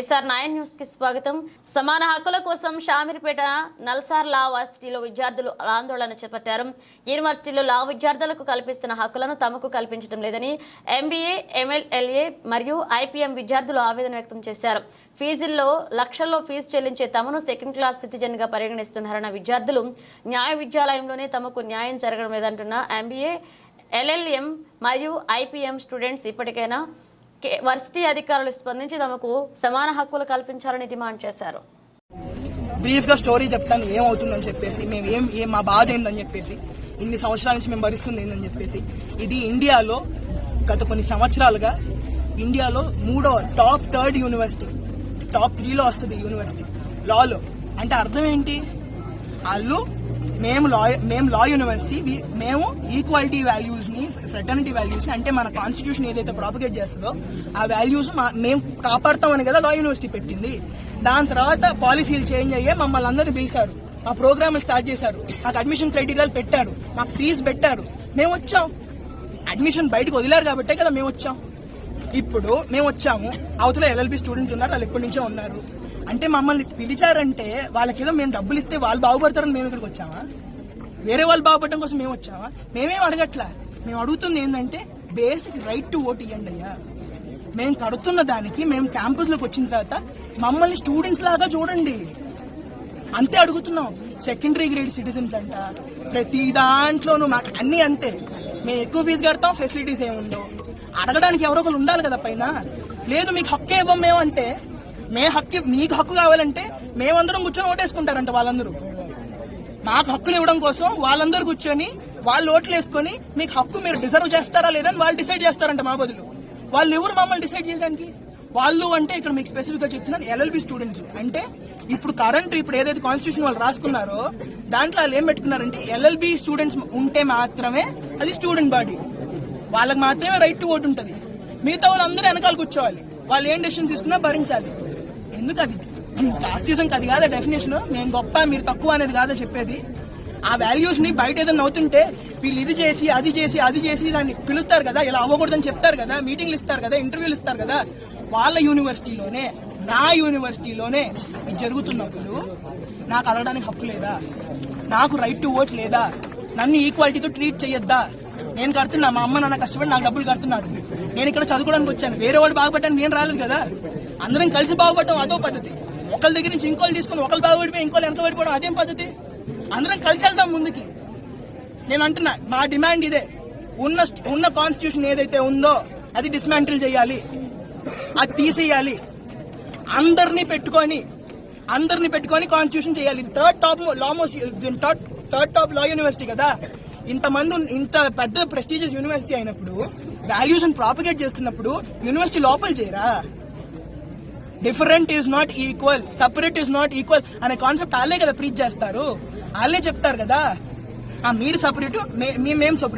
YSR 9 news కి స్వాగతం. సమాన హక్కుల కోసం షామీర్పేట నల్సార్ లా యూనివర్సిటీలో విద్యార్థులు ఆందోళన చేపట్టారు. యూనివర్సిటీలో లా విద్యార్థులకు కల్పిస్తున్న హక్కులను తమకు కల్పించడం లేదని ఎంబీఏ, ఎంఎల్ఎల్ఏ మరియు ఐపీఎం విద్యార్థులు ఆవేదన వ్యక్తం చేశారు. ఫీజుల్లో లక్షల్లో ఫీజు చెల్లించే తమను సెకండ్ క్లాస్ సిటిజన్ గా పరిగణిస్తున్నారన్న విద్యార్థులు న్యాయ విద్యాలయంలోనే తమకు న్యాయం జరగడం లేదంటున్న ఎంబీఏ, ఎల్ఎల్ఎం మరియు ఐపీఎం స్టూడెంట్స్ ఇప్పటికైనా వర్సిటీ అధికారులు స్పందించి తమకు సమాన హక్కులు కల్పించాలని డిమాండ్ చేశారు. బ్రీఫ్ గా స్టోరీ చెప్తాను ఏమవుతుందని చెప్పేసి, మేము మా బాధ ఏందని చెప్పేసి, ఇన్ని సంవత్సరాల నుంచి మేము భరిస్తుంది ఏందని చెప్పేసి. ఇది ఇండియాలో గత కొన్ని సంవత్సరాలుగా ఇండియాలో టాప్ 3 యూనివర్సిటీ, టాప్ 3లో వస్తుంది యూనివర్సిటీ లాలో. అంటే అర్థం ఏంటి? వాళ్ళు మేము లా యూనివర్సిటీ, మేము ఈక్వాలిటీ వాల్యూస్ ని, ఫ్రెటర్నిటీ వాల్యూస్ ని, అంటే మన కాన్స్టిట్యూషన్ ఏదైతే ప్రాపగేట్ చేస్తుందో ఆ వాల్యూస్ మేము కాపాడతామని కదా లా యూనివర్సిటీ పెట్టింది. దాని తర్వాత పాలసీలు చేంజ్ అయ్యే మమ్మల్ని అందరినీ పిలిచారు, మా ప్రోగ్రామ్ స్టార్ట్ చేశారు, మాకు అడ్మిషన్ క్రైటీరియాలు పెట్టారు, మాకు ఫీజు పెట్టారు. మేము వచ్చాం, అడ్మిషన్ బయటకు వదిలారు కాబట్టే కదా మేము వచ్చాం. ఇప్పుడు మేము వచ్చాము, అవతల ఎల్ఎల్బి స్టూడెంట్స్ ఉన్నారు, వాళ్ళు ఎప్పటి నుంచో ఉన్నారు. అంటే మమ్మల్ని పిలిచారంటే వాళ్ళకేదో మేము డబ్బులు ఇస్తే వాళ్ళు బాగుపడతారని మేము ఇక్కడికి వచ్చామా? వేరే వాళ్ళు బాగుపడటం కోసం మేము వచ్చామా? మేమేం అడగట్లా. మేము అడుగుతుంది ఏంటంటే బేసిక్ రైట్ టు ఓట్ ఇవ్వండి అయ్యా. మేము కడుతున్న దానికి మేము క్యాంపస్ లోకి వచ్చిన తర్వాత మమ్మల్ని స్టూడెంట్స్ లాగా చూడండి, అంతే అడుగుతున్నాం. సెకండరీ గ్రేడ్ సిటిజన్స్ అంట, ప్రతి దాంట్లోనూ మాకు అన్ని అంతే. మేము ఎక్కువ ఫీజు కడతాం, ఫెసిలిటీస్ ఏముండవు. అడగడానికి ఎవరో ఒకరు ఉండాలి కదా పైన. లేదు మీకు హక్కే ఇవ్వం మేము అంటే, మీకు హక్కు కావాలంటే మేమందరం కూర్చొని ఓటేసుకుంటారంట వాళ్ళందరూ. మాకు హక్కులు ఇవ్వడం కోసం వాళ్ళందరూ కూర్చొని వాళ్ళు ఓట్లు వేసుకొని మీకు హక్కు మీరు డిజర్వ్ చేస్తారా లేదని వాళ్ళు డిసైడ్ చేస్తారంట మా బదులు. వాళ్ళు ఎవరు మమ్మల్ని డిసైడ్ చేయడానికి? వాళ్ళు అంటే ఇక్కడ మీకు స్పెసిఫిక్ గా చెప్తున్నాను, ఎల్ఎల్బి స్టూడెంట్స్. అంటే ఇప్పుడు ఏదైతే కాన్స్టిట్యూషన్ వాళ్ళు రాసుకున్నారో దాంట్లో వాళ్ళు ఏం పెట్టుకున్నారంటే ఎల్ఎల్బి స్టూడెంట్స్ ఉంటే మాత్రమే అది స్టూడెంట్ బాడీ, వాళ్ళకి మాత్రమే రైట్ టు ఓట్ ఉంటుంది. మిగతా వాళ్ళందరూ వెనకాల కూర్చోవాలి, వాళ్ళు ఏం డెసిషన్ తీసుకున్నా భరించాలి. ఎందుకు అది కాస్టిజం అది కాదా డెఫినేషన్? మేము గొప్ప మీరు తక్కువ అనేది కాదా చెప్పేది? ఆ వాల్యూస్ ని బయట ఏదైనా అవుతుంటే వీళ్ళు ఇది చేసి అది చేసి దాన్ని పిలుస్తారు కదా, ఇలా అవ్వకూడదని చెప్తారు కదా, మీటింగ్లు ఇస్తారు కదా, ఇంటర్వ్యూలు ఇస్తారు కదా. వాళ్ళ యూనివర్సిటీలోనే, నా యూనివర్సిటీలోనే ఇది జరుగుతున్నప్పుడు నాకు అడగడానికి హక్కు లేదా? నాకు రైట్ టు ఓట్ లేదా? నన్ను ఈక్వాలిటీతో ట్రీట్ చేయొద్దా? నేను కడుతున్నా, మా అమ్మ నాన్న కష్టపడి నాకు డబ్బులు కడుతున్నారు. నేను ఇక్కడ చదువుకోవడానికి వచ్చాను, వేరే వాడు బాగుపడ్డాను నేను రాలేదు కదా. అందరం కలిసి బాగుపడటం అదో పద్ధతి. ఒకళ్ళ దగ్గర నుంచి ఇంకోళ్ళు తీసుకుని ఒకళ్ళు బాగుపడిపోయి ఇంకోళ్ళు వెనక పడిపోవడం అదేం పద్ధతి? అందరం కలిసి వెళ్దాం ముందుకి. నేను అంటున్నా, మా డిమాండ్ ఇదే. ఉన్న కాన్స్టిట్యూషన్ ఏదైతే ఉందో అది డిస్మాంటిల్ చేయాలి, అది తీసేయాలి. అందరినీ పెట్టుకొని కాన్స్టిట్యూషన్ చేయాలి. ఇది థర్డ్ టాప్ లా యూనివర్సిటీ కదా. ఇంత పెద్ద ప్రెస్టీజియస్ యూనివర్సిటీ అయినప్పుడు, వాల్యూస్ ప్రాపగేట్ చేస్తున్నప్పుడు యూనివర్సిటీ లోపల చేయరా? Different is not equal, separate is not equal అనే కాన్సెప్ట్ వాళ్ళే కదా ప్రీచ్ చేస్తారు, వాళ్ళే చెప్తారు కదా. మీరు సపరేట్, మేము సపరేట్.